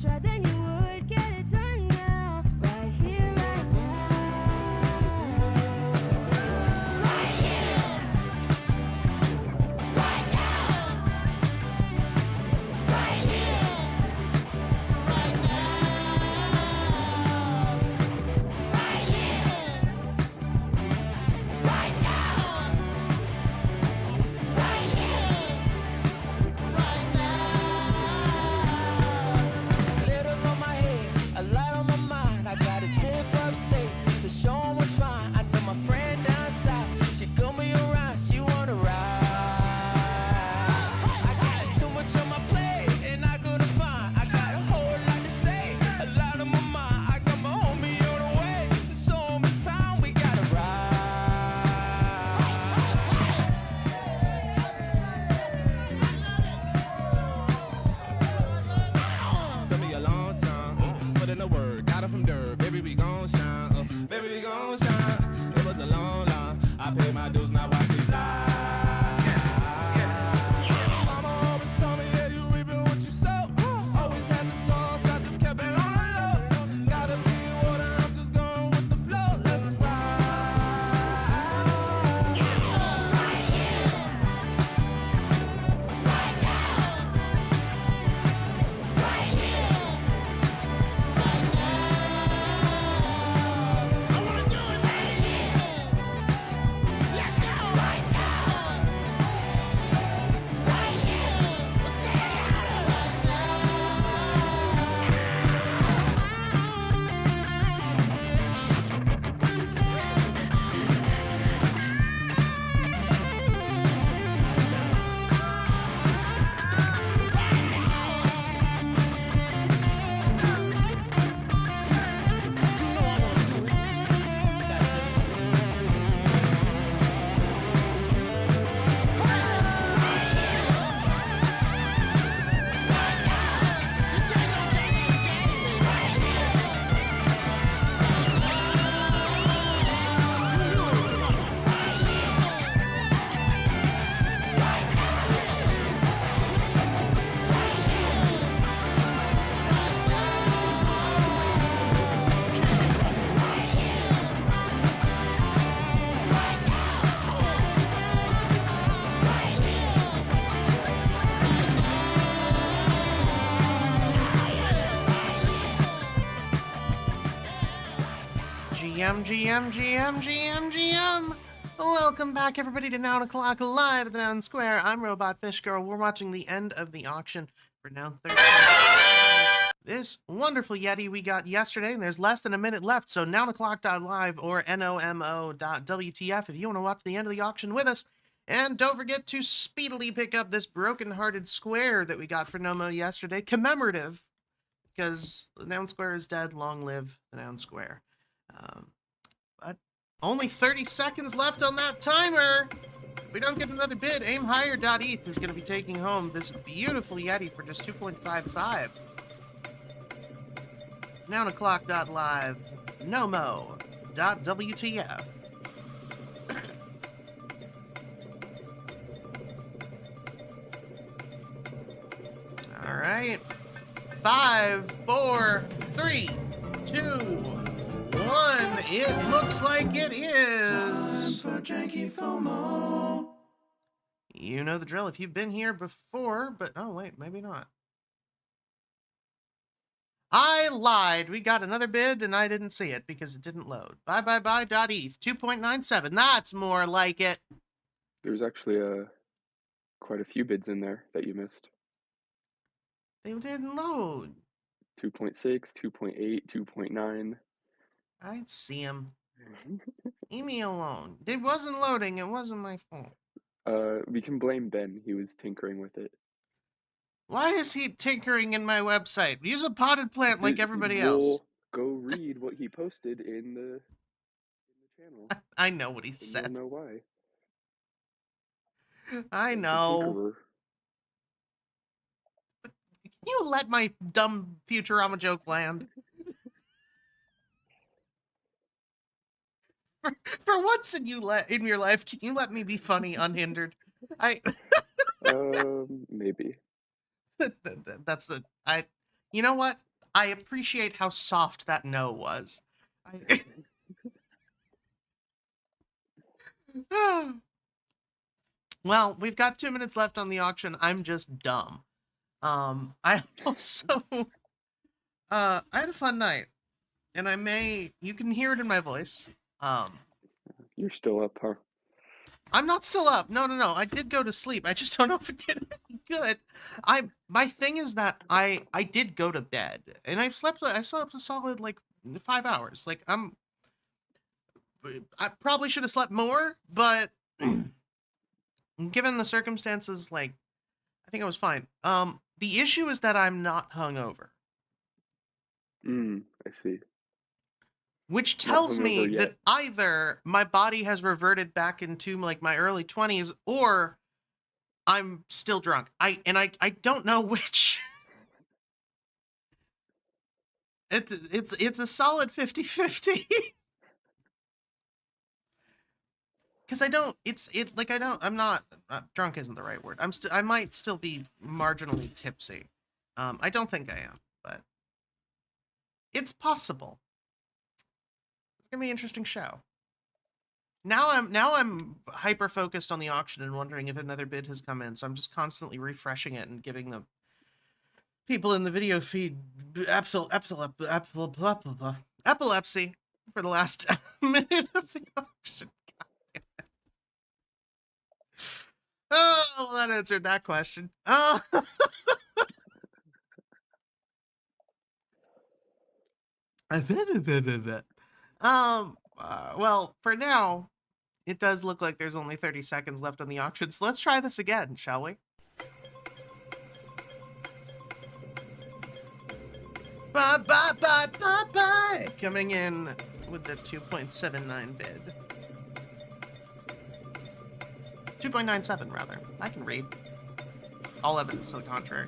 try, then you would get it done now, right here, right now. Right here, right now. Right here, right now. Right here, right now. Right here, right now. Glitter on my head, a light on my mind. I got a trip upstate to show 'em what's fine. I know my friend down south, she got me around, she wanna ride. I got too much on my plate and I couldn't find. I got a whole lot to say, a lot on my mind. I got my homie on the way to show 'em it's time we gotta ride. Took me a long time, put in the work, got it from dirt. Baby, we gon' shine, baby, we gon' shine. It was a long line, I paid my dues, now watch me fly. Mama always told me, yeah, you reaping what you sow. Always had the sauce, I just kept it on the low. Gotta be water, I'm just going with the flow. Let's ride. Right here, right now. Right here, right now. I wanna do it right here. Let's go right now. Right here, we'll say it louder. Right GM. Welcome back, everybody, to Noun O'Clock live at the Noun Square. I'm Robot Fish Girl. We're watching the end of the auction for Noun 13. This wonderful Yeti we got yesterday, and there's less than a minute left, so nounoclock.live or nomo.wtf if you want to watch the end of the auction with us. And don't forget to speedily pick up this broken-hearted square that we got for Nomo yesterday, commemorative, because the Noun Square is dead. Long live the Noun Square. But only 30 seconds left on that timer. If we don't get another bid, aimhigher.eth is going to be taking home this beautiful Yeti for just 2.55. Nounoclock.live, nomo.wtf. All right. 5, 4, 3, 2, 1. It looks like it is. For janky FOMO. You know the drill if you've been here before, but oh wait, maybe not. I lied. We got another bid and I didn't see it because it didn't load. Bye.eth. 2.97. That's more like it. There's actually quite a few bids in there that you missed. They didn't load. 2.6, 2.8, 2.9. I'd see him. Leave me alone. It wasn't loading. It wasn't my fault. We can blame Ben. He was tinkering with it. Why is he tinkering in my website? Use a potted plant like everybody else. Go read what he posted in the channel. I know what he And said. you'll know why. I Ben's a know. tinkerer. Can you let my dumb Futurama joke land? For once in your life, can you let me be funny unhindered? Maybe. That's you know what? I appreciate how soft that no was. Well, we've got 2 minutes left on the auction. I'm just dumb. I also, I had a fun night, and you can hear it in my voice. You're still up, huh? I'm not still up. No. I did go to sleep. I just don't know if it did any good. My thing is that I did go to bed, and I slept a solid like 5 hours. Like I probably should have slept more, but given the circumstances, like I think I was fine. The issue is that I'm not hungover, I see. which Not tells me hungover that yet. either my body has reverted back into like my early 20s, or I'm still drunk. I don't know which. It's a solid 50-50. Because I'm not drunk isn't the right word. I might still be marginally tipsy. I don't think I am, but it's possible. It's gonna be an interesting show. Now I'm hyper focused on the auction and wondering if another bid has come in, so I'm just constantly refreshing it and giving the people in the video feed epilepsy for the last minute of the auction. Oh, well, that answered that question. Oh. Well, for now, it does look like there's only 30 seconds left on the auction, so let's try this again, shall we? Bye. Coming in with the 2.79 bid. 2.97, rather. I can read. All evidence to the contrary.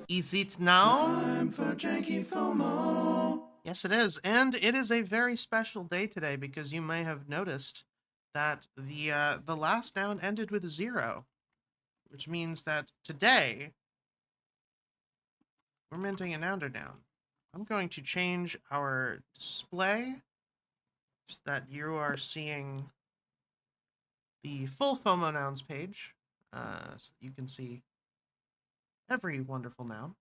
Is it now? Time for Janky FOMO. Yes, it is. And it is a very special day today because you may have noticed that the last noun ended with a 0, which means that today we're minting a noun to noun. I'm going to change our display so that you are seeing the full FOMO nouns page, so that you can see every wonderful noun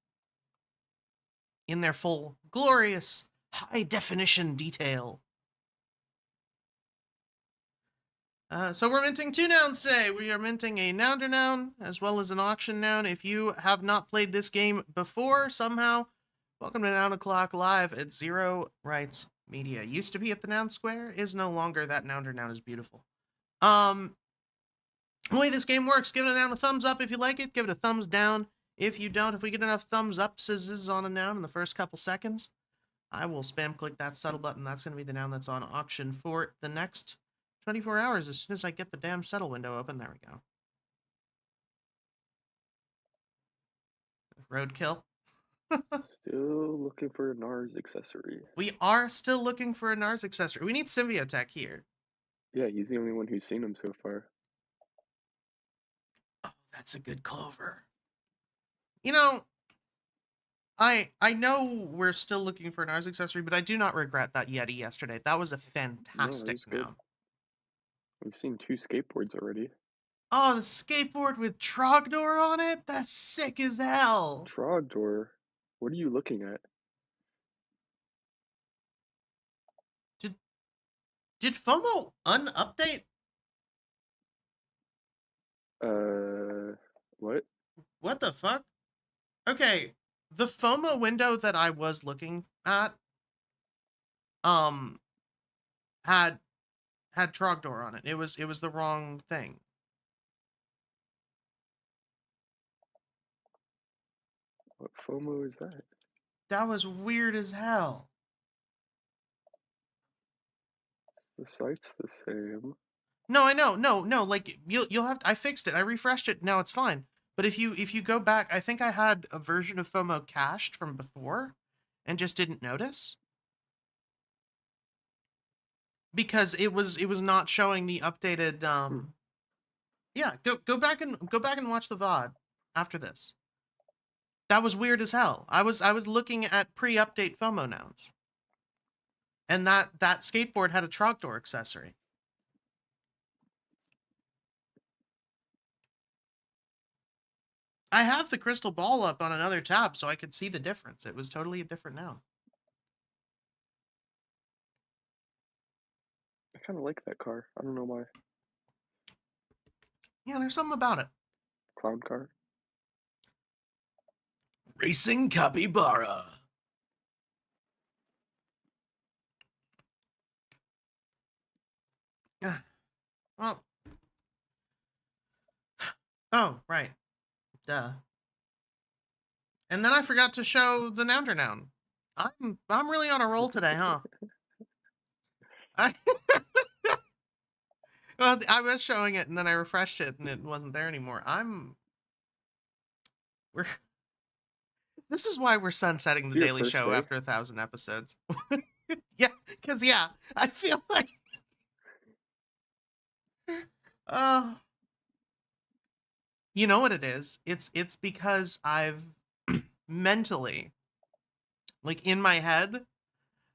in their full, glorious, high-definition detail. So we're minting 2 nouns today. We are minting a noun to noun as well as an auction noun. If you have not played this game before somehow, welcome to Noun O'Clock live at Zero Rights Media. Used to be at the Noun Square, is no longer. That noun to noun is beautiful. The way this game works, give it a noun a thumbs up if you like it, give it a thumbs down if you don't. If we get enough thumbs ups on a noun in the first couple seconds, I will spam click that settle button. That's going to be the noun that's on auction for the next 24 hours as soon as I get the damn settle window open. There we go. Roadkill. Still looking for a NARS accessory. We are still looking for a NARS accessory. We need Symbiotech here. Yeah, he's the only one who's seen him so far. Oh, that's a good clover. You know, I know we're still looking for an NARS accessory, but I do not regret that Yeti yesterday. That was a fantastic was good. noun. We've seen 2 skateboards already. Oh, the skateboard with Trogdor on it? That's sick as hell. Trogdor? What are you looking at? Did FOMO unupdate? What? What the fuck? Okay, the FOMO window that I was looking at, had Trogdor on it. It was the wrong thing. What FOMO is that? That was weird as hell. The site's the same. No, I know. No. Like you'll have to, I fixed it. I refreshed it. Now it's fine. But if you go back, I think I had a version of FOMO cached from before and just didn't notice. because it was not showing the updated. Yeah, go back and watch the VOD after this. That was weird as hell. I was looking at pre-update FOMO nouns, and that skateboard had a trogdor accessory. I have the crystal ball up on another tab so I could see the difference. It was totally a different noun. I kind of like that car. I don't know why. Yeah, there's something about it. Clown car. Racing capybara. Yeah. Well. Oh, right. Duh. And then I forgot to show the noun. I'm really on a roll today, huh? Well, I was showing it and then I refreshed it and it wasn't there anymore. This is why we're sunsetting the Your Daily first Show day? after 1,000 episodes. Yeah, because I feel like you know what it is? It's because I've mentally, like in my head,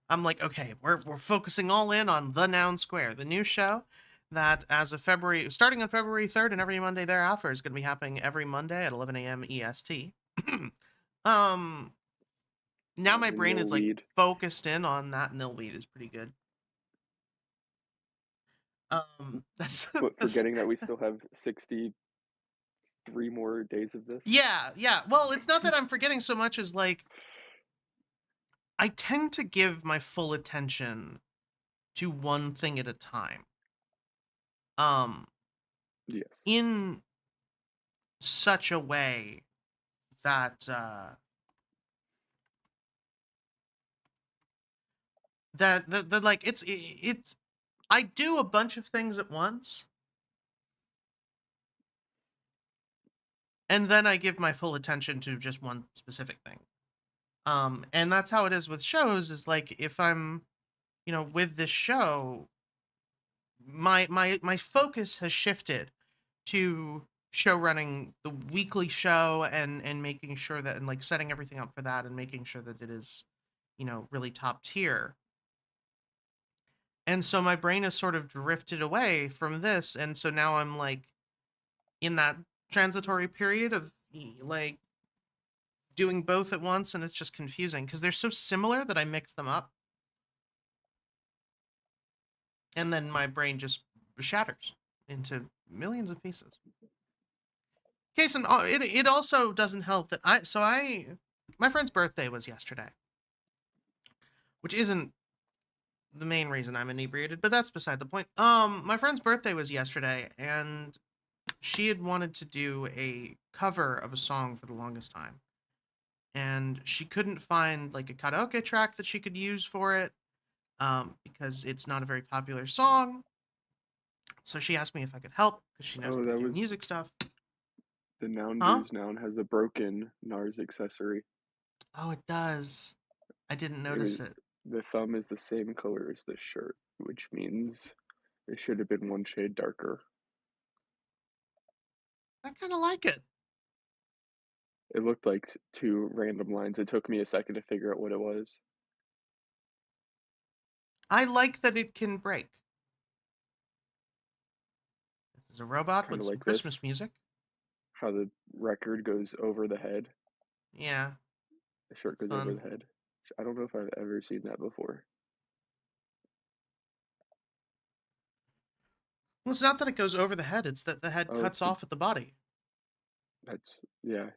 I'm like, okay, we're focusing all in on the Noun Square, the new show that as of starting on February 3rd and every Monday thereafter is going to be happening every Monday at 11 a.m. EST. Now my The brain is like Nilweed. focused in on that. Nilweed is pretty good. That's But forgetting that we still have 63 more days of this. yeah. Well, it's not that I'm forgetting so much as like I tend to give my full attention to one thing at a time. Yes. In such a way that that like it's I do a bunch of things at once and then I give my full attention to just one specific thing. And that's how it is with shows, is like if I'm, with this show, my focus has shifted to show running the weekly show and making sure that, and like setting everything up for that and making sure that it is, really top tier. And so my brain has sort of drifted away from this, and so now I'm like in that transitory period of like doing both at once, and it's just confusing because they're so similar that I mix them up. And then my brain just shatters into millions of pieces. Case and it also doesn't help that my friend's birthday was yesterday, which isn't the main reason I'm inebriated, but that's beside the point. My friend's birthday was yesterday, and she had wanted to do a cover of a song for the longest time, and she couldn't find like a karaoke track that she could use for it, because it's not a very popular song. So she asked me if I could help because she knows Oh, that I that do was music stuff. the Huh? Nouniverse noun has a broken NARS accessory. Oh, it does. I didn't It was, notice it. the thumb is the same color as the shirt, which means it should have been one shade darker. I kind of like it. It looked like two random lines. It took me a second to figure out what it was. I like that it can break. This is a robot Kind with of some like Christmas this, music. how the record goes over the head. Yeah, The shirt it's goes over fun. the head. I don't know if I've ever seen that before. Well, it's not that it goes over the head, it's that the head Oh, cuts it's the, off at the body. that's, yeah,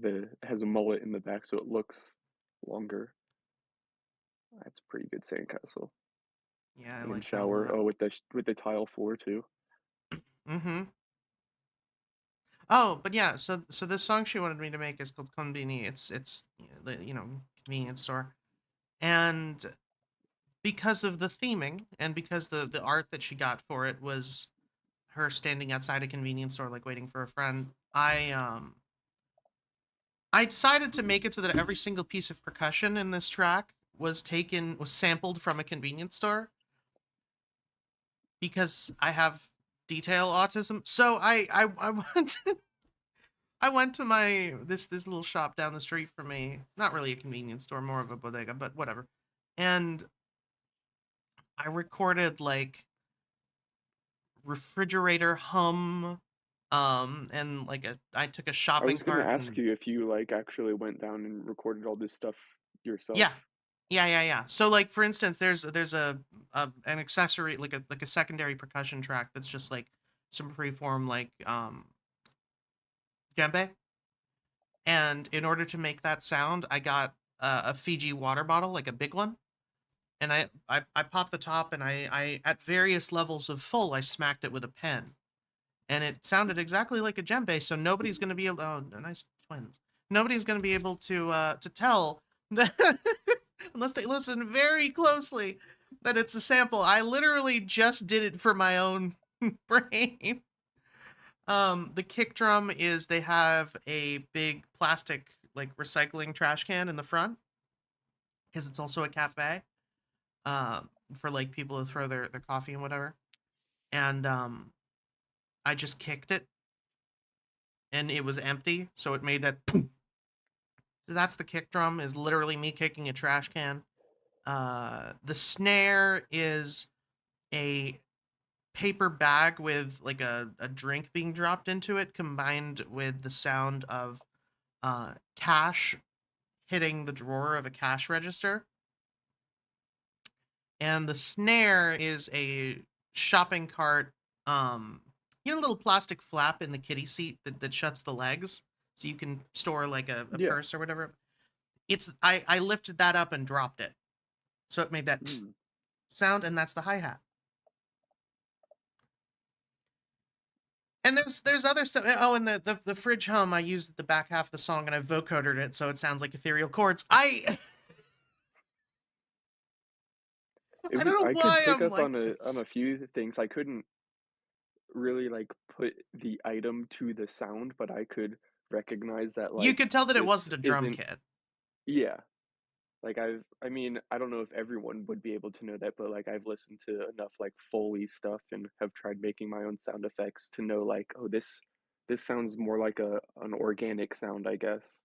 it has a mullet in the back so it looks longer. That's a pretty good sandcastle. Yeah, I And like that a shower. lot. Oh, with the tile floor too. Mm-hmm. Oh, but yeah, so this song she wanted me to make is called Konbini. It's the convenience store. And because of the theming and because the art that she got for it was her standing outside a convenience store like waiting for a friend, I decided to make it so that every single piece of percussion in this track was sampled from a convenience store. because I have detail autism. So I went I went to my this little shop down the street from me. Not really a convenience store, more of a bodega, but whatever. And I recorded like refrigerator hum, and like I took a I shopping was gonna cart ask and you if you like actually went down and recorded all this stuff yourself. yeah. Yeah. So like for instance, there's an accessory like a secondary percussion track that's just like some freeform like djembe. And in order to make that sound, I got a Fiji water bottle, like a big one, and I popped the top and I at various levels of full I smacked it with a pen, and it sounded exactly like a djembe. So nobody's gonna be able. Oh, nice twins. Nobody's gonna be able to tell that unless they listen very closely that it's a sample. I literally just did it for my own brain. The kick drum is they have a big plastic like recycling trash can in the front because it's also a cafe. For like people to throw their coffee and whatever. And I just kicked it and it was empty, so it made that. So that's the kick drum is literally me kicking a trash can. The snare is a paper bag with like a drink being dropped into it combined with the sound of cash hitting the drawer of a cash register. And the snare is a shopping cart, a little plastic flap in the kiddie seat that shuts the legs so you can store like a Yeah. purse or whatever. I lifted that up and dropped it. So it made that Mm. sound, and that's the hi-hat. And there's other stuff. Oh, and the fridge hum I used at the back half of the song, and I vocoded it so it sounds like ethereal chords. I don't know I could why pick I'm up like on this. a few things. I couldn't really like put the item to the sound, but I could recognize that You like could tell that it this wasn't a drum isn't. kit. Yeah, like I mean, I don't know if everyone would be able to know that, but like I've listened to enough like Foley stuff and have tried making my own sound effects to know like, oh, this sounds more like an organic sound, I guess,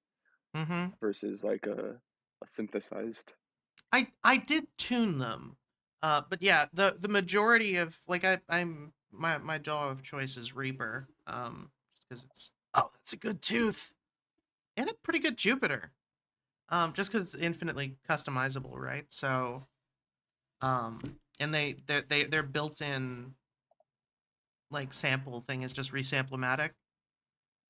Mm-hmm. versus like a synthesized. I did tune them. But yeah, the majority of like I'm my DAW of choice is Reaper. Just because it's that's a good tooth and a pretty good Jupiter. Just because it's infinitely customizable, right? So and their built-in like sample thing is just Resamplematic.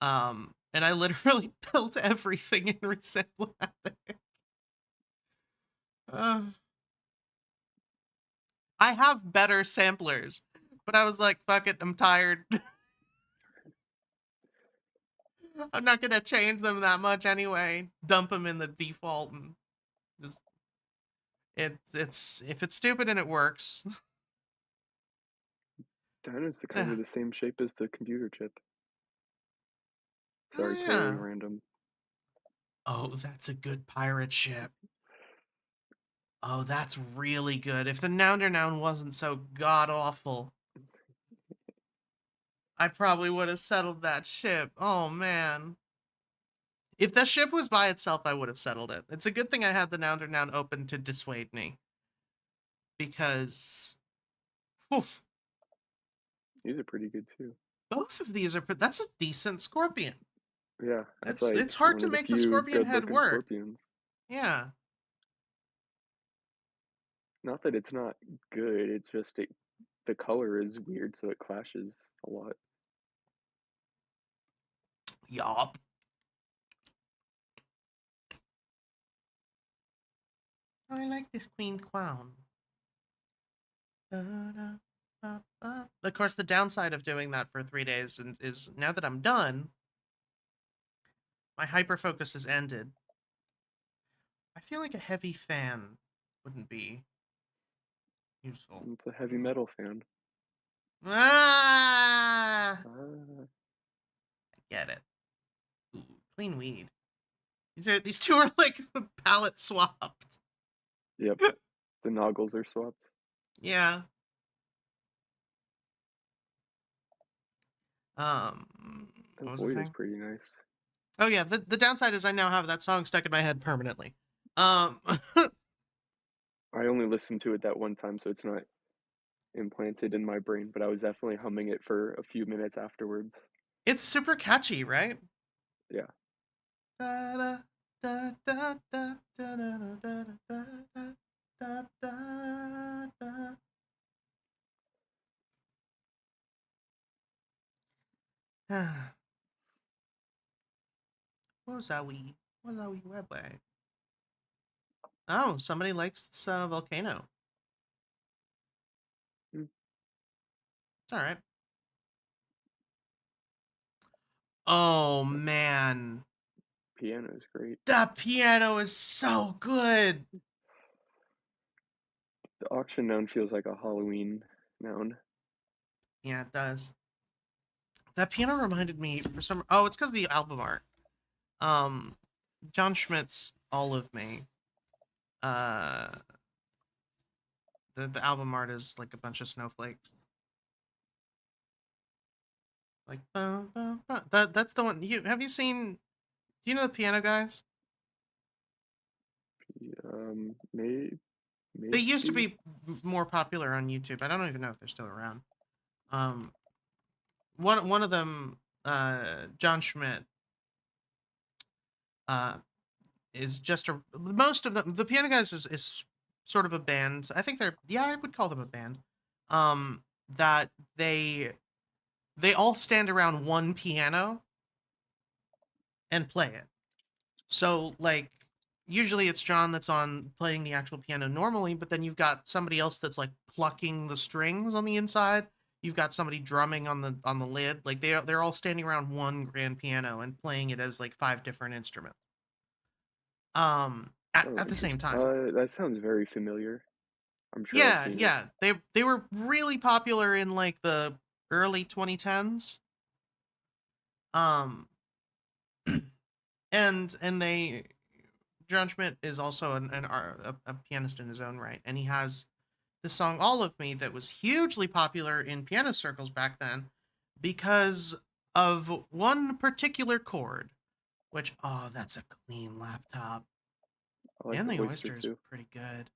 And I literally built everything in Resamplematic. Uh, I have better samplers, but I was like, fuck it, I'm tired. I'm not gonna change them that much anyway. Dump them in the default and just it's if it's stupid and it works. Dyna's the kind Yeah. of the same shape as the computer chip. Oh Sorry, totally yeah. random. Oh, that's a good pirate ship. Oh, that's really good. If the Noun wasn't so god awful, I probably would have settled that ship. Oh man. If the ship was by itself, I would have settled it. It's a good thing I had the Noun open to dissuade me. Because oof, These are pretty good too. both of these are that's a decent scorpion. Yeah, that's It's like hard one to of the make the few scorpion head good-looking work. scorpions. Yeah. Not that it's not good, it's just the color is weird, so it clashes a lot. Yup. I like this queen crown. Of course, the downside of doing that for 3 days is now that I'm done, my hyperfocus has ended. I feel like a heavy fan wouldn't be useful. It's a heavy metal fan. Ah, Ah, I get it. Ooh, clean weed. These two are like palette swapped. yep. The noggles are swapped. Yeah. The What was I void is saying? pretty nice. Oh yeah, the downside is I now have that song stuck in my head permanently. Um, I only listened to it that one time, so it's not implanted in my brain, but I was definitely humming it for a few minutes afterwards. it's super catchy, right? Yeah. Da, da, da, da, da, da, da, da, da, da, da, da, da. What was that we? What was that we web way? Oh, somebody likes this volcano. Mm, It's all right. Oh man, piano is great. that piano is so good. The auction noun feels like a Halloween noun. Yeah, it does. That piano reminded me for some. Oh, it's because of the album art. Um, John Schmidt's "All of Me." Uh, the album art is like a bunch of snowflakes. Like that's the one. You seen? Do you know the Piano Guys? May They used to maybe. be more popular on YouTube. I don't even know if they're still around. Um, one of them, John Schmidt, uh, is just a most of them. The Piano Guys is sort of a band. I think they're yeah, I would call them a band. That they all stand around one piano and play it. So like usually it's John that's on playing the actual piano normally, but then you've got somebody else that's like plucking the strings on the inside. You've got somebody drumming on the lid. Like they're all standing around one grand piano and playing it as like five different instruments. Oh, At the same interesting. time. That sounds very familiar. I'm sure I've Yeah, seen it. yeah. They were really popular in like the early 2010s. Um and they John Schmidt is also a pianist in his own right, and he has the song "All of Me" that was hugely popular in piano circles back then because of one particular chord. Which that's a clean laptop, I like and the the oyster oyster is too. pretty good.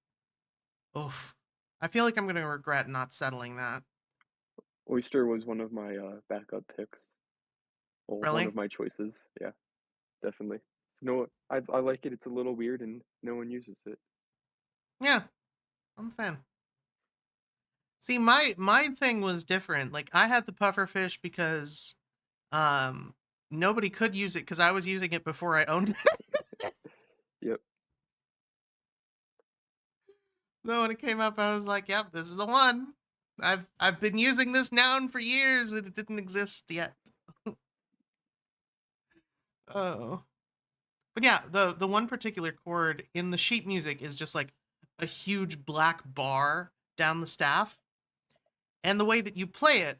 Oof, I feel like I'm gonna regret not settling that. Oyster was one of my backup picks. Well, one of Really? my choices. Yeah, definitely. No, I like it. It's a little weird and no one uses it. Yeah, I'm a fan. See, my thing was different. Like I had the pufferfish because um nobody could use it because I was using it before I owned it. Yep. So when it came up, I was like, "Yep, this is the one." I've been using this noun for years, and it didn't exist yet. Oh, but yeah, the one particular chord in the sheet music is just like a huge black bar down the staff, and the way that you play it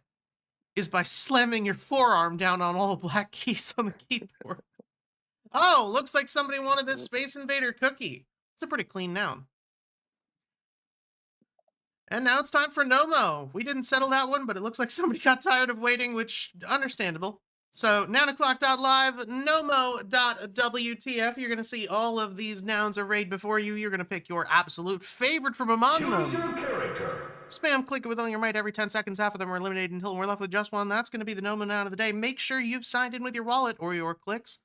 is by slamming your forearm down on all the black keys on the keyboard. Oh, looks like somebody wanted this Yep. Space Invader cookie. It's a pretty clean noun. And now it's time for Nomo. We didn't settle that one, but it looks like somebody got tired of waiting, which understandable. So 9o'clock.live, nomo.wtf. You're going to see all of these nouns arrayed before you. You're going to pick your absolute favorite from among them. Spam click it with all your might every 10 seconds. Half of them are eliminated until we're left with just one. That's going to be the Nomo noun of the day. Make sure you've signed in with your wallet or your clicks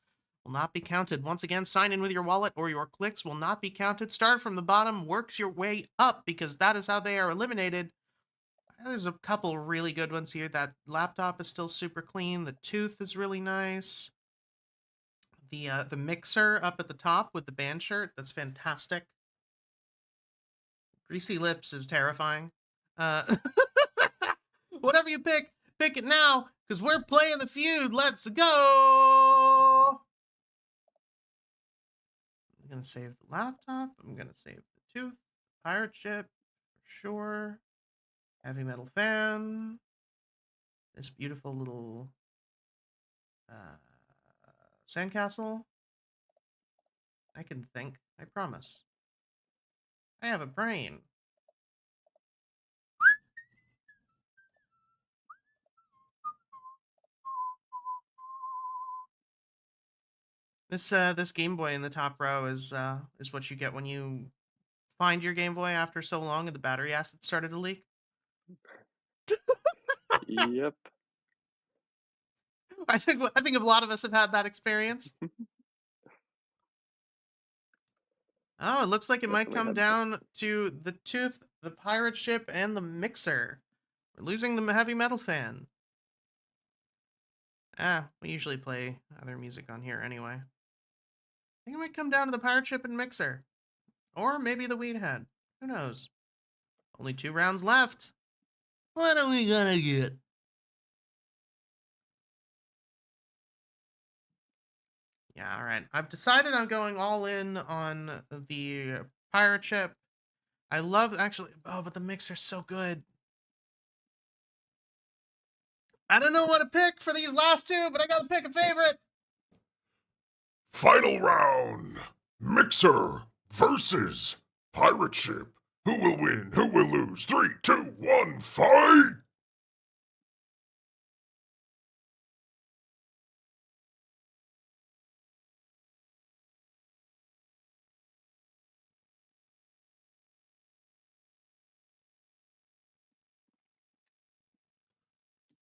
will not be counted. Once again, sign in with your wallet or your clicks will not be counted. Start from the bottom, work your way up because that is how they are eliminated. There's a couple really good ones here. That laptop is still super clean. The tooth is really nice. The mixer up at the top with the band shirt, that's fantastic. Greasy lips is terrifying. Uh, whatever you pick it now, because we're playing the feud. Let's go! I'm gonna save the laptop. I'm gonna save the tooth. Pirate ship, for sure. Heavy metal fan. This beautiful little uh, sandcastle. I can think. I promise. I have a brain. This Game Boy in the top row is what you get when you find your Game Boy after so long and the battery acid started to leak. Yep. I think a lot of us have had that experience. Oh, it looks like it might Definitely come had. down to the tooth, the pirate ship, and the mixer. We're losing the heavy metal fan. We usually play other music on here anyway. I think it might come down to the pirate ship and mixer. Or maybe the weed head. Who knows? Only 2 rounds left. What are we gonna get? Yeah, alright. I've decided I'm going all in on the pirate ship. I love, actually, but the mixer's so good. I don't know what to pick for these last 2, but I gotta pick a favorite. Final round. Mixer versus pirate ship. Who will win? Who will lose? 3, 2, 1, fight!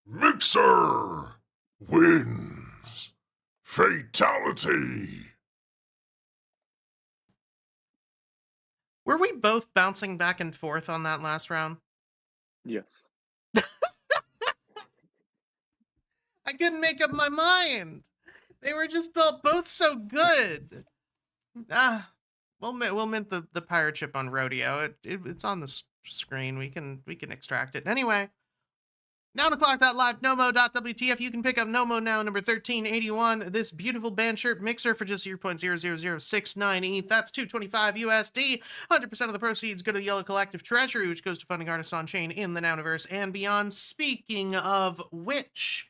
Mixer wins. Fatality. Were we both bouncing back and forth on that last round? Yes. I couldn't make up my mind. They were just both so good. We'll mint the pirate ship on Rodeo. It's on the screen. We can extract it. Anyway, Nounoclock.live, Nomo.wtf. You can pick up Nomo now, number 1381. This beautiful band shirt mixer for just 0.00069 ETH. That's $225 USD. 100% of the proceeds go to the Yellow Collective Treasury, which goes to funding artists on chain in the Nouniverse and beyond. Speaking of which,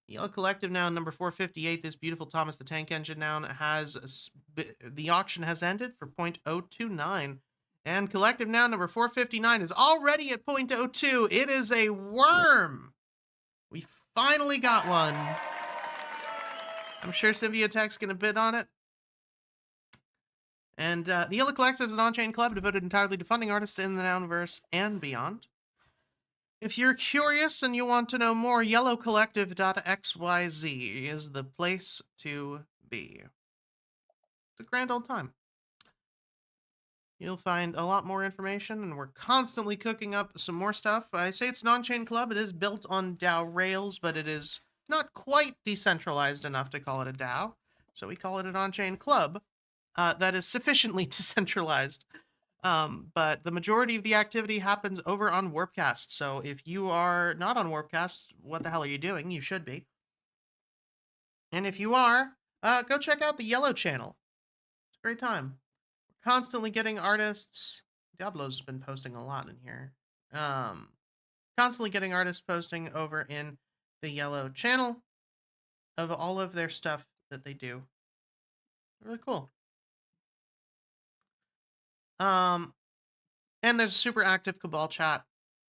Yellow Collective Noun number 458, this beautiful Thomas the Tank Engine noun the auction has ended for 0.029. And Collective Noun number 459 is already at 0.02. It is a worm. We finally got one. I'm sure Symbiotech's going to bid on it. And the Yellow Collective is an on-chain club devoted entirely to funding artists in the Nouniverse and beyond. If you're curious and you want to know more, yellowcollective.xyz is the place to be. It's a grand old time. You'll find a lot more information, and we're constantly cooking up some more stuff. I say it's an on-chain club. It is built on DAO Rails, but it is not quite decentralized enough to call it a DAO. So we call it an on-chain club that is sufficiently decentralized. But the majority of the activity happens over on Warpcast. So if you are not on Warpcast, what the hell are you doing? You should be. And if you are, go check out the Yellow channel. It's a great time. We're constantly getting artists. Diablo's been posting a lot in here. Constantly getting artists posting over in the Yellow channel of all of their stuff that they do. Really cool. And there's a super active Cabal chat,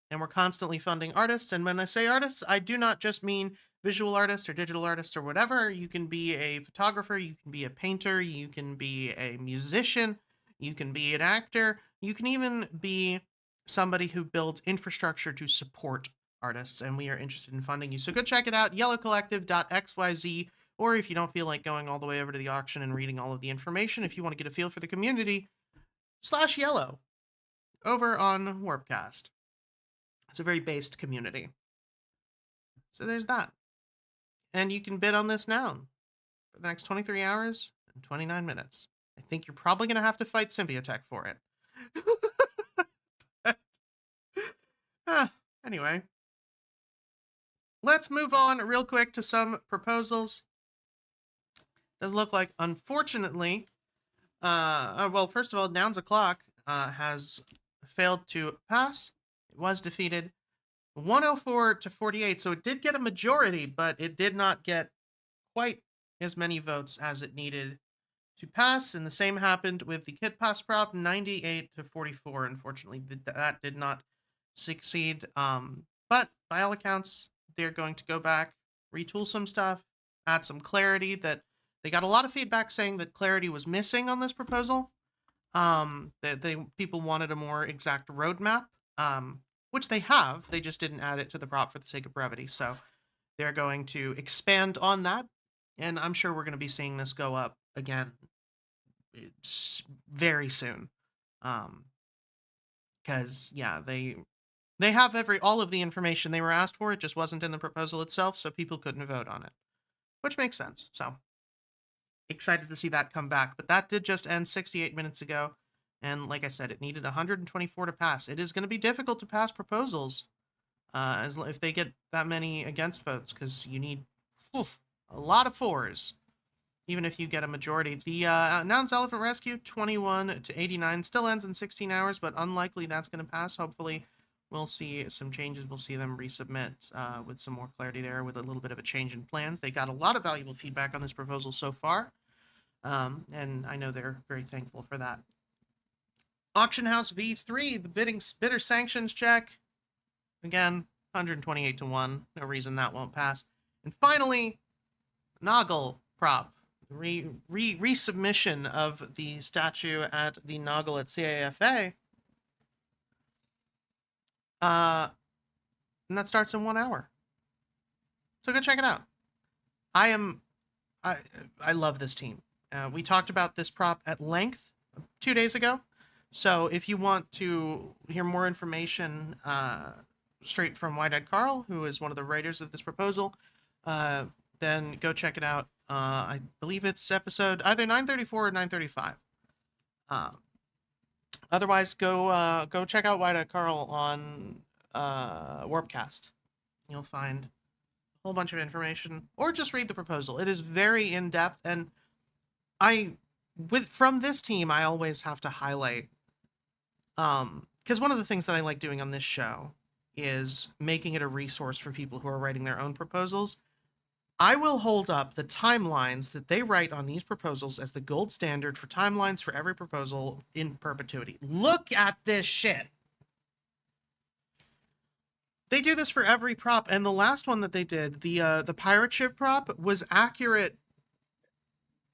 and we're constantly funding artists. And when I say artists, I do not just mean visual artist or digital artist or whatever. You can be a photographer, you can be a painter, you can be a musician, you can be an actor, you can even be somebody who builds infrastructure to support artists, and we are interested in funding you. So go check it out, yellowcollective.xyz, or if you don't feel like going all the way over to the auction and reading all of the information, if you want to get a feel for the community, /yellow over on Warpcast. It's a very based community. So there's that. And you can bid on this noun for the next 23 hours and 29 minutes. I think you're probably going to have to fight Symbiotech for it. Anyway. Let's move on real quick to some proposals. Does look like, unfortunately, well, first of all, Noun O'Clock has failed to pass. It was defeated 104 to 48, so it did get a majority, but it did not get quite as many votes as it needed to pass, and the same happened with the Kit Pass prop, 98 to 44. Unfortunately, that did not succeed, but by all accounts, they're going to go back, retool some stuff, add some clarity that They got a lot of feedback saying that clarity was missing on this proposal. That people wanted a more exact roadmap, which they have. They just didn't add it to the prop for the sake of brevity. So they're going to expand on that, and I'm sure we're going to be seeing this go up again very soon. Because yeah, they have all of the information they were asked for. It just wasn't in the proposal itself, so people couldn't vote on it, which makes sense. So excited to see that come back. But that did just end 68 minutes ago, and like I said, it needed 124 to pass. It is going to be difficult to pass proposals if they get that many against votes, because you need a lot of fours, even if you get a majority. The Nouns Elephant Rescue, 21 to 89, still ends in 16 hours, but unlikely that's going to pass. Hopefully, we'll see some changes. We'll see them resubmit with some more clarity there, with a little bit of a change in plans. They got a lot of valuable feedback on this proposal so far, and I know they're very thankful for that. Auction House V3, the bidder sanctions check. Again, 128 to 1. No reason that won't pass. And finally, Noggle prop. Resubmission of the statue at the Noggle at CAFA. And that starts in 1 hour. So go check it out. I love this team. We talked about this prop at length 2 days ago. So if you want to hear more information straight from Wide-Eyed Carl, who is one of the writers of this proposal, then go check it out. I believe it's episode either 934 or 935. Otherwise, go check out Wide-Eyed Carl on Warpcast. You'll find a whole bunch of information, or just read the proposal. It is very in-depth, and from this team, I always have to highlight, because one of the things that I like doing on this show is making it a resource for people who are writing their own proposals. I will hold up the timelines that they write on these proposals as the gold standard for timelines for every proposal in perpetuity. Look at this shit. They do this for every prop, and the last one that they did, the pirate ship prop, was accurate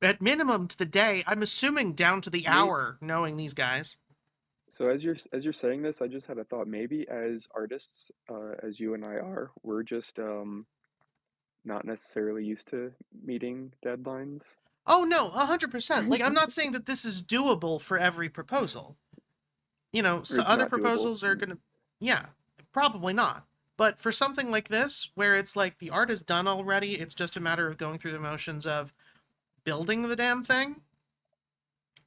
at minimum to the day. I'm assuming down to the hour, knowing these guys. So as you're saying this, I just had a thought. Maybe as artists, as you and I are, we're just not necessarily used to meeting deadlines. Oh no, 100%. Like, I'm not saying that this is doable for every proposal. You know, so it's other not doable. proposals are gonna, yeah, probably not. But for something like this, where it's like the art is done already, it's just a matter of going through the motions of building the damn thing.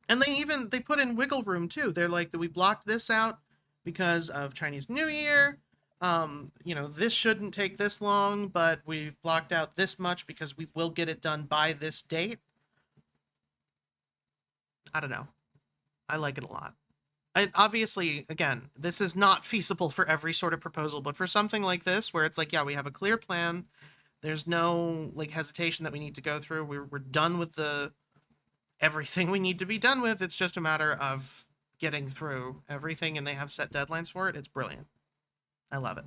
And they put in wiggle room too. They're like, we blocked this out because of Chinese New Year. You know, this shouldn't take this long, but we've blocked out this much because we will get it done by this date. I don't know. I like it a lot. Obviously, again, this is not feasible for every sort of proposal, but for something like this, where it's like, yeah, we have a clear plan. There's no like hesitation that we need to go through. We're done with everything we need to be done with. It's just a matter of getting through everything, and they have set deadlines for it. It's brilliant. I love it.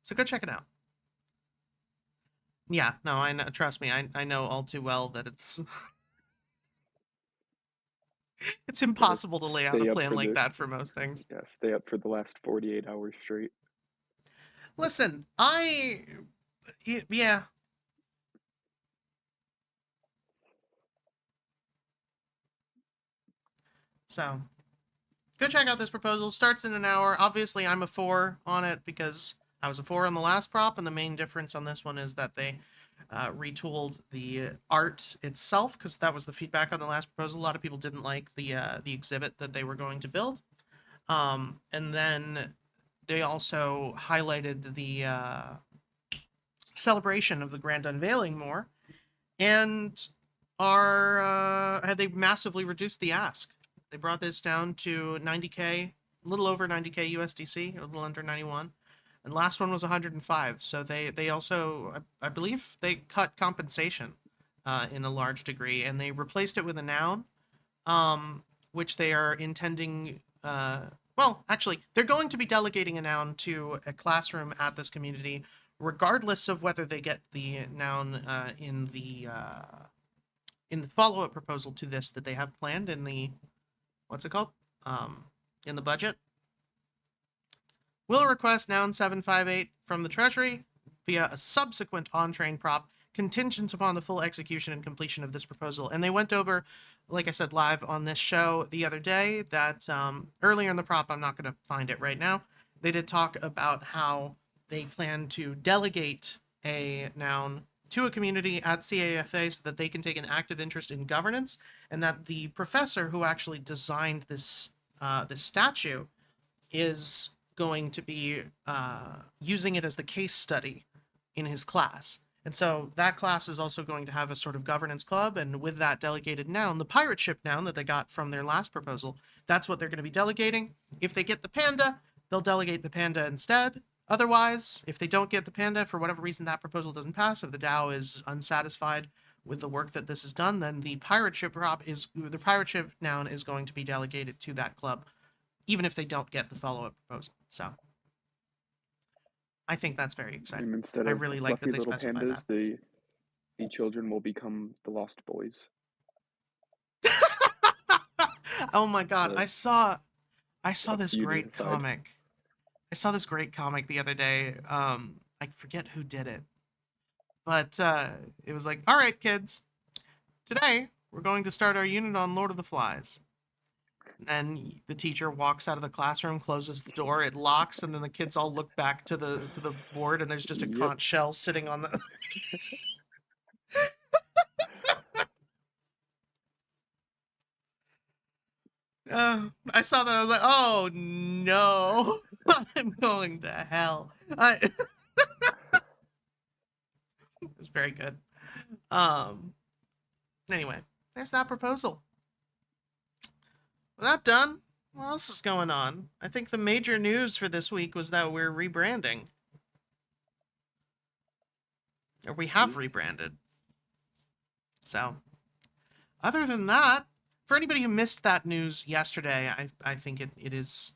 So go check it out. Yeah, no, I know. Trust me, I know all too well that it's it's impossible to lay out a plan like that for most things. Yeah, stay up for the last 48 hours straight. Listen, yeah. So, go check out this proposal. Starts in an hour. Obviously, I'm a 4 on it because I was a 4 on the last prop, and the main difference on this one is that they retooled the art itself, because that was the feedback on the last proposal. A lot of people didn't like the exhibit that they were going to build. And then they also highlighted the celebration of the grand unveiling more, and they massively reduced the ask. They brought this down to 90K, a little over 90K USDC, a little under 91. And last one was 105. So they also, I believe, they cut compensation in a large degree, and they replaced it with a noun, which they are intending. Well, actually, they're going to be delegating a noun to a classroom at this community regardless of whether they get the noun in the follow-up proposal to this that they have planned in the, what's it called? In the budget, will request noun 758 from the Treasury via a subsequent on-train prop contingent upon the full execution and completion of this proposal. And they went over, like I said, live on this show the other day that earlier in the prop, I'm not going to find it right now, they did talk about how they plan to delegate a noun to a community at CAFA so that they can take an active interest in governance, and that the professor who actually designed this this statue is going to be using it as the case study in his class. And so that class is also going to have a sort of governance club, and with that delegated noun, the pirate ship noun that they got from their last proposal, that's what they're going to be delegating. If they get the panda, they'll delegate the panda instead. Otherwise, if they don't get the panda, for whatever reason that proposal doesn't pass, if the DAO is unsatisfied with the work that this has done, then the pirate ship noun is going to be delegated to that club, even if they don't get the follow-up proposal. So I think that's very exciting. And instead I of really like that fluffy they little specify pandas, that. the children will become the Lost Boys. Oh my god, I saw A this feud great unified. comic. I saw this great comic the other day. I forget who did it. But it was like, all right, kids, today we're going to start our unit on Lord of the Flies. And the teacher walks out of the classroom, closes the door, it locks, and then the kids all look back to the board, and there's just a Yep. conch shell sitting on the. I saw that. I was like, oh no, I'm going to hell. It was very good. Anyway, there's that proposal. With that done, what else is going on? I think the major news for this week was that we're rebranding. Or we have rebranded. So, other than that, for anybody who missed that news yesterday, I think it is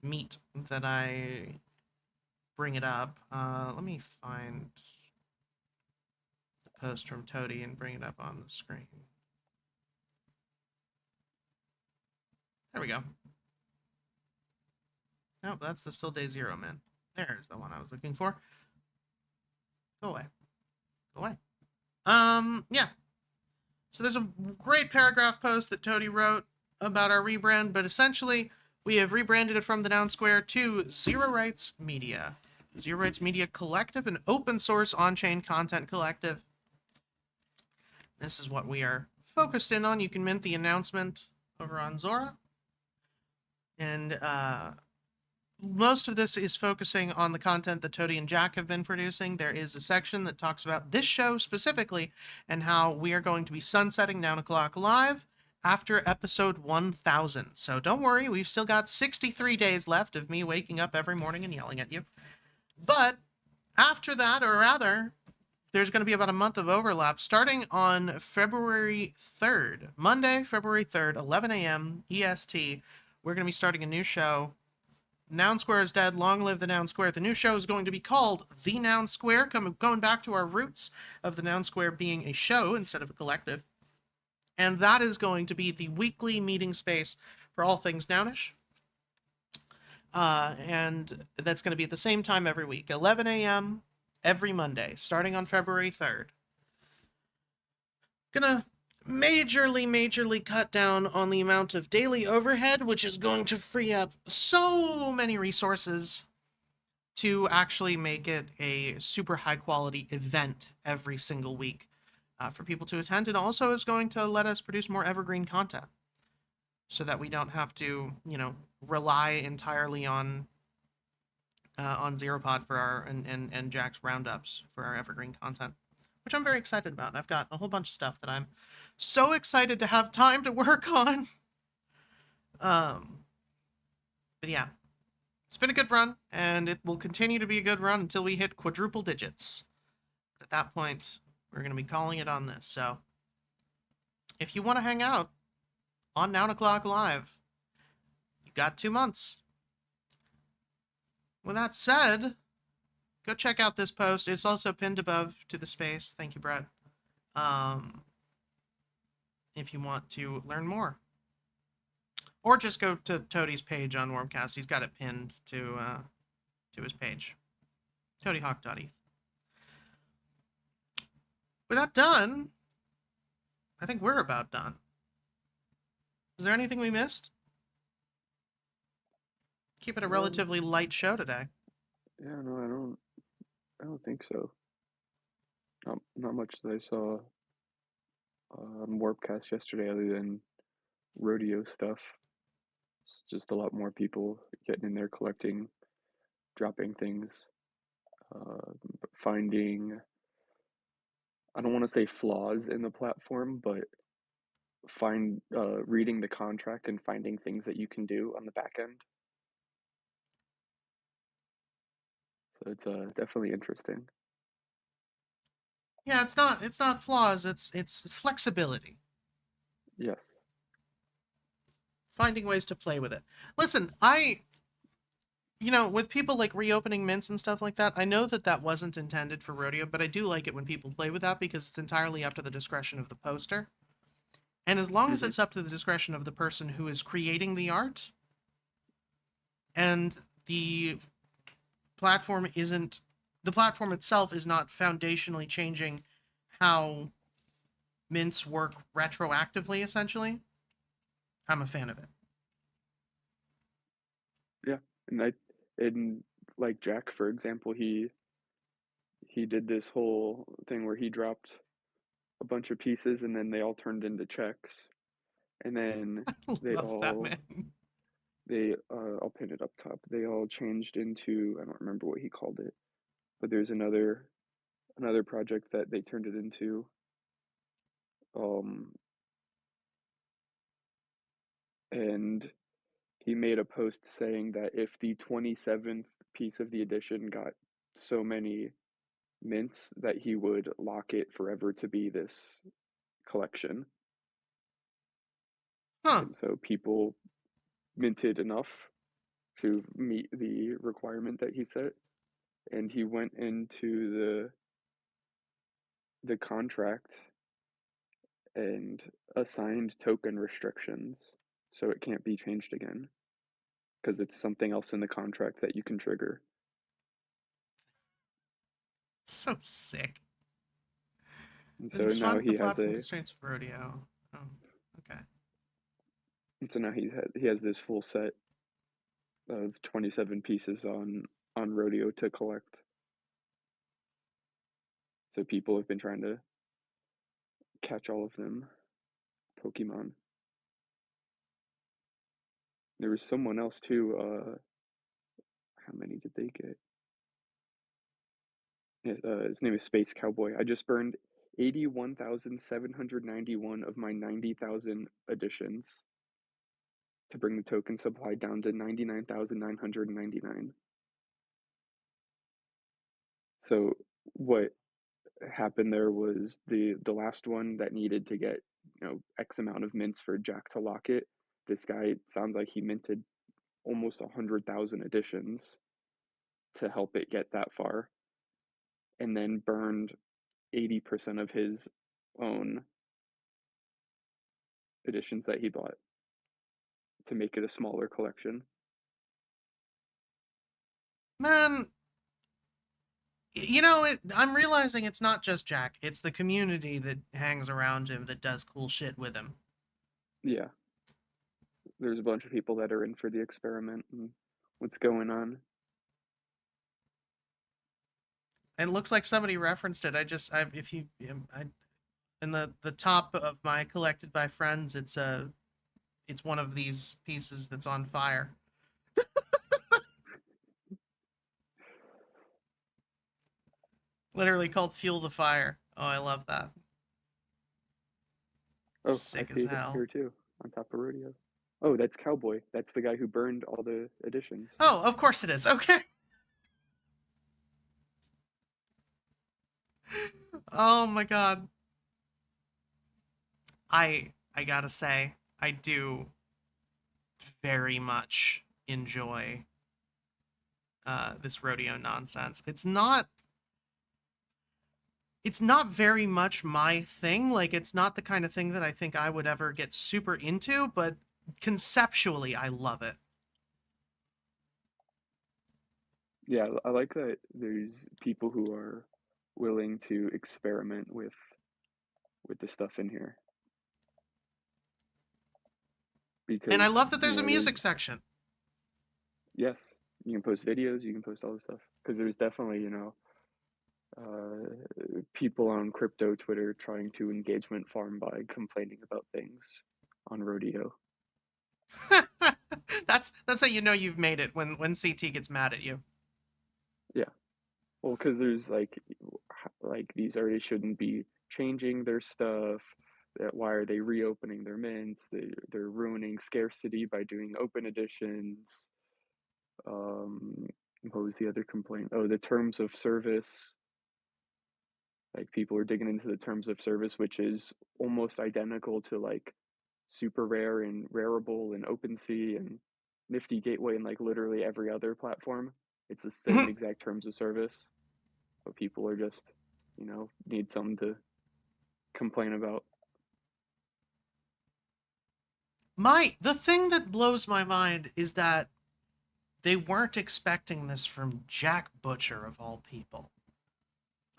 meet that I bring it up. Let me find the post from Toady and bring it up on the screen. There we go. No, that's the still day zero, man. There's the one I was looking for. Go away. Go away. Yeah. So there's a great paragraph post that Toady wrote about our rebrand, but essentially we have rebranded it from the Noun Square to Zero Rights Media. Zero Rights Media Collective, an open source on-chain content collective. This is what we are focused in on. You can mint the announcement over on Zora. And most of this is focusing on the content that Toady and Jack have been producing. There is a section that talks about this show specifically and how we are going to be sunsetting Noun O'Clock Live after episode 1000. So don't worry, we've still got 63 days left of me waking up every morning and yelling at you. But after that, or rather, there's going to be about a month of overlap starting on February 3rd. Monday, February 3rd, 11 a.m. EST. We're going to be starting a new show. Noun Square is dead. Long live the Noun Square. The new show is going to be called The Noun Square, going back to our roots of the Noun Square being a show instead of a collective. And that is going to be the weekly meeting space for all things Nounish. And that's going to be at the same time every week, 11 a.m. every Monday, starting on February 3rd. Gonna majorly cut down on the amount of daily overhead, which is going to free up so many resources to actually make it a super high quality event every single week for people to attend. And also is going to let us produce more evergreen content so that we don't have to, rely entirely on Zeropod for our and Jack's roundups for our evergreen content, which I'm very excited about. I've got a whole bunch of stuff that I'm so excited to have time to work on. But yeah, it's been a good run, and it will continue to be a good run until we hit quadruple digits. At that point, we're going to be calling it on this. So if you want to hang out on Noun O'Clock Live, you got 2 months. With that said, go check out this post. It's also pinned above to the space. Thank you, Brett. If you want to learn more. Or just go to Toadie's page on Wormcast. He's got it pinned to his page. ToadieHawk.eth. With that done, I think we're about done. Is there anything we missed? Keep it a relatively light show today. Yeah, no, I don't think so. Not much that I saw on Warpcast yesterday other than rodeo stuff. It's just a lot more people getting in there collecting, dropping things, finding, I don't want to say flaws in the platform, but reading the contract and finding things that you can do on the back end. So it's definitely interesting. Yeah, it's not flaws, it's flexibility. Yes. Finding ways to play with it. Listen, with people like reopening mints and stuff like that, I know that wasn't intended for rodeo, but I do like it when people play with that because it's entirely up to the discretion of the poster. And as long as it's up to the discretion of the person who is creating the art, and the platform itself is not foundationally changing how mints work retroactively, essentially, I'm a fan of it. Yeah, and like Jack, for example, he did this whole thing where he dropped a bunch of pieces and then they all turned into checks, and then they Love that, all man. I'll pin it up top. They all changed into, I don't remember what he called it, but there's another project that they turned it into. And he made a post saying that if the 27th piece of the edition got so many mints, that he would lock it forever to be this collection. Huh. And so people minted enough to meet the requirement that he set, and he went into the contract and assigned token restrictions so it can't be changed again because it's something else in the contract that you can trigger. It's so sick. And so Respond now to the he has platform a constraints of rodeo. Oh, okay. and so now he has this full set of 27 pieces on rodeo to collect. So people have been trying to catch all of them Pokemon. There was someone else too. How many did they get? His name is Space Cowboy. I just burned 81,791 of my 90,000 editions to bring the token supply down to 99,999. So what happened there was the last one that needed to get X amount of mints for Jack to lock it. This guy sounds like he minted almost 100,000 editions to help it get that far, and then burned 80% of his own editions that he bought to make it a smaller collection. Man, I'm realizing it's not just Jack. It's the community that hangs around him that does cool shit with him. Yeah. There's a bunch of people that are in for the experiment and what's going on. It looks like somebody referenced it. In the top of my collected by friends, it's one of these pieces that's on fire. Literally called Fuel the Fire. Oh, I love that. Oh, Sick I as see it hell. here too, on top of rodeo. Oh, that's Cowboy. That's the guy who burned all the editions. Oh, of course it is. Okay. Oh my god. I gotta say, I do very much enjoy this rodeo nonsense. It's not very much my thing. Like, it's not the kind of thing that I think I would ever get super into, but conceptually, I love it. Yeah, I like that there's people who are willing to experiment with the stuff in here And I because, love that you there's a know, music there's section. yes, you can post videos, you can post all this stuff because there's definitely, people on crypto Twitter trying to engagement farm by complaining about things on rodeo. That's how you know you've made it, when CT gets mad at you. Yeah. Well, because there's like these artists shouldn't be changing their stuff. That why are they reopening their mints? They're ruining scarcity by doing open editions. Um, what was the other complaint? Oh, the terms of service. Like people are digging into the terms of service, which is almost identical to like super rare and rareable and OpenSea and Nifty Gateway and like literally every other platform. It's the same exact terms of service. But people are just, need something to complain about. The thing that blows my mind is that they weren't expecting this from Jack Butcher, of all people.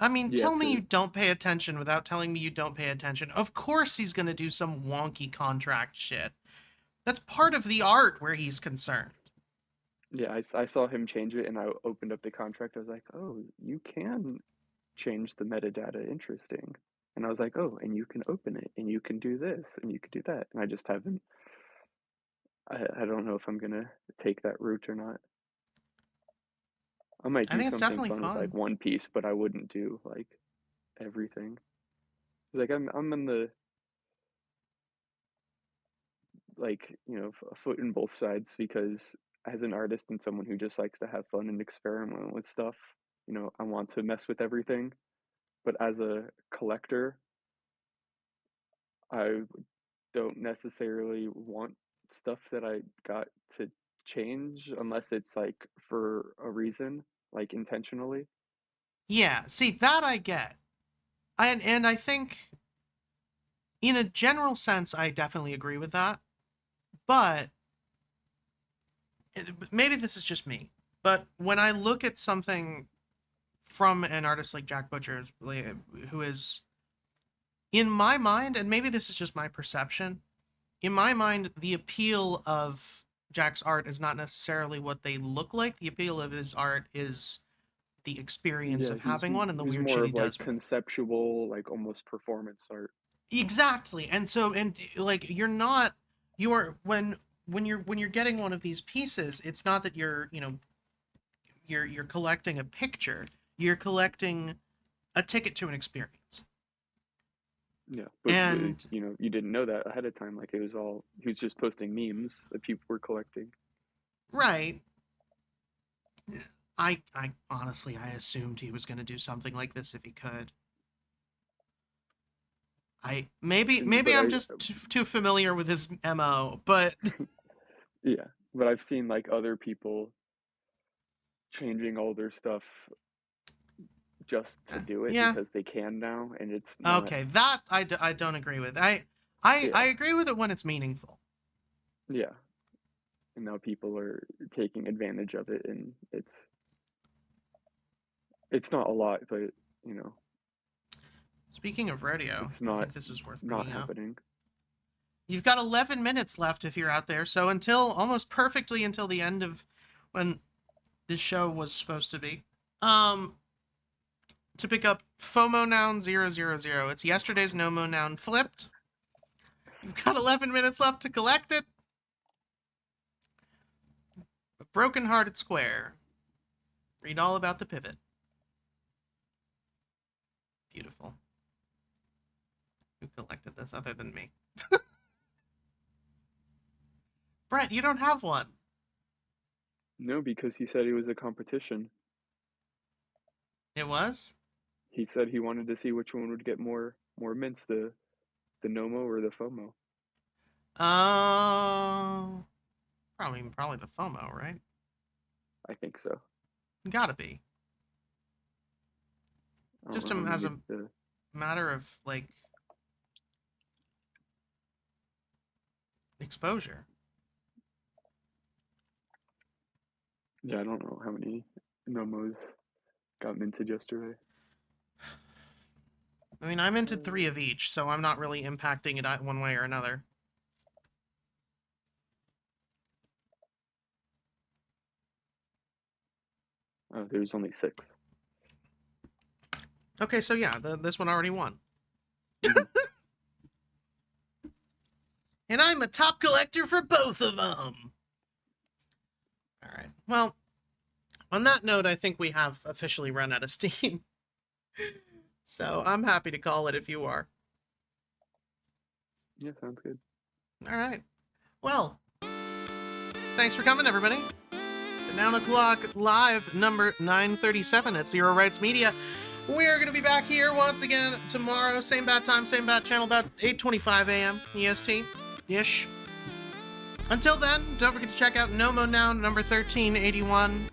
I mean, Yeah, tell me you to don't pay attention without telling me you don't pay attention. Of course he's going to do some wonky contract shit. That's part of the art where he's concerned. yeah, I saw him change it and I opened up the contract. I was like, oh, you can change the metadata. Interesting. And I was like, oh, and you can open it and you can do this and you can do that. And I just haven't, I don't know if I'm gonna take that route or not. I might I do think it's something definitely fun with like fun. One Piece, but I wouldn't do like everything. Like I'm in the like a foot in both sides because as an artist and someone who just likes to have fun and experiment with stuff, I want to mess with everything. But as a collector, I don't necessarily want stuff that I got to change unless it's like for a reason, like intentionally. Yeah, see, that I get. And I think, in a general sense, I definitely agree with that. But maybe this is just me. But when I look at something from an artist like Jack Butcher, who is, in my mind, and maybe this is just my perception, in my mind, the appeal of Jack's art is not necessarily what they look like. The appeal of his art is the experience Yeah, of having one and the he's weird more shit he of like does with it. conceptual, like almost performance art. Exactly. And so, and like, you are, when you're getting one of these pieces, it's not that you're collecting a picture. You're collecting a ticket to an experience. Yeah, but And you didn't know that ahead of time. Like it was all he was just posting memes that people were collecting. right, I honestly, I assumed he was going to do something like this if he could. Maybe But I'm just too familiar with his MO, but yeah, but I've seen like other people changing all their stuff just to do it yeah. because they can now, and it's not. Okay, that I don't agree with. I Yeah, agree with it when it's meaningful. yeah, and now people are taking advantage of it, and it's not a lot, but you know, Speaking of rodeo, it's I not think this is worth not bringing up. happening. You've got 11 minutes left if you're out there, so until almost perfectly until the end of when this show was supposed to be. Um, to pick up FOMO Noun 000. It's yesterday's Nomo Noun flipped. You've got 11 minutes left to collect it. A broken-hearted square. Read all about the pivot. Beautiful. Who collected this other than me? Brett, you don't have one. No, because he said it was a competition. It was? He said he wanted to see which one would get more mints, the Nomo or the FOMO. Oh, probably the FOMO, right? I think so. Gotta be. I don't Just know, as a maybe the- matter of, like, exposure. yeah, I don't know how many Nomos got minted yesterday. I mean, I minted 3 of each, so I'm not really impacting it one way or another. Oh, there's only 6. Okay, so yeah, this one already won. And I'm a top collector for both of them. All right. Well, on that note, I think we have officially run out of steam. So I'm happy to call it if you are. Yeah, sounds good. All right. Well, thanks for coming, everybody. The Noun O'Clock live number 937 at Zero Rights Media. We're going to be back here once again tomorrow. Same bat time, same bat channel, about 8:25 a.m. EST-ish. Until then, don't forget to check out Nomo Noun number 1381.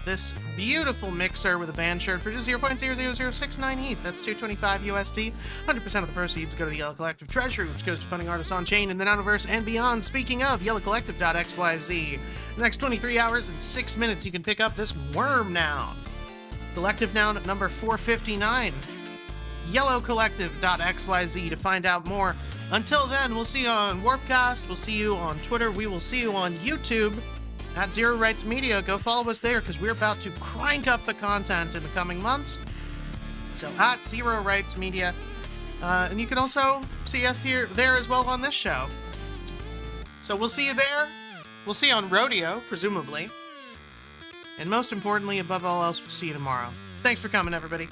This beautiful mixer with a band shirt for just 0.00069 ETH. That's $225 USD. 100% of the proceeds go to the Yellow Collective Treasury, which goes to funding artists on chain in the Nouniverse and beyond. Speaking of, yellowcollective.xyz. In the next 23 hours and 6 minutes, you can pick up this worm noun. Collective noun number 459. Yellowcollective.xyz to find out more. Until then, we'll see you on Warpcast. We'll see you on Twitter. We will see you on YouTube. At Zero Rights Media, go follow us there because we're about to crank up the content in the coming months. So at Zero Rights Media, and you can also see us there as well on this show. So we'll see you there. We'll see you on Rodeo, presumably. And most importantly, above all else, we'll see you tomorrow. Thanks for coming, everybody.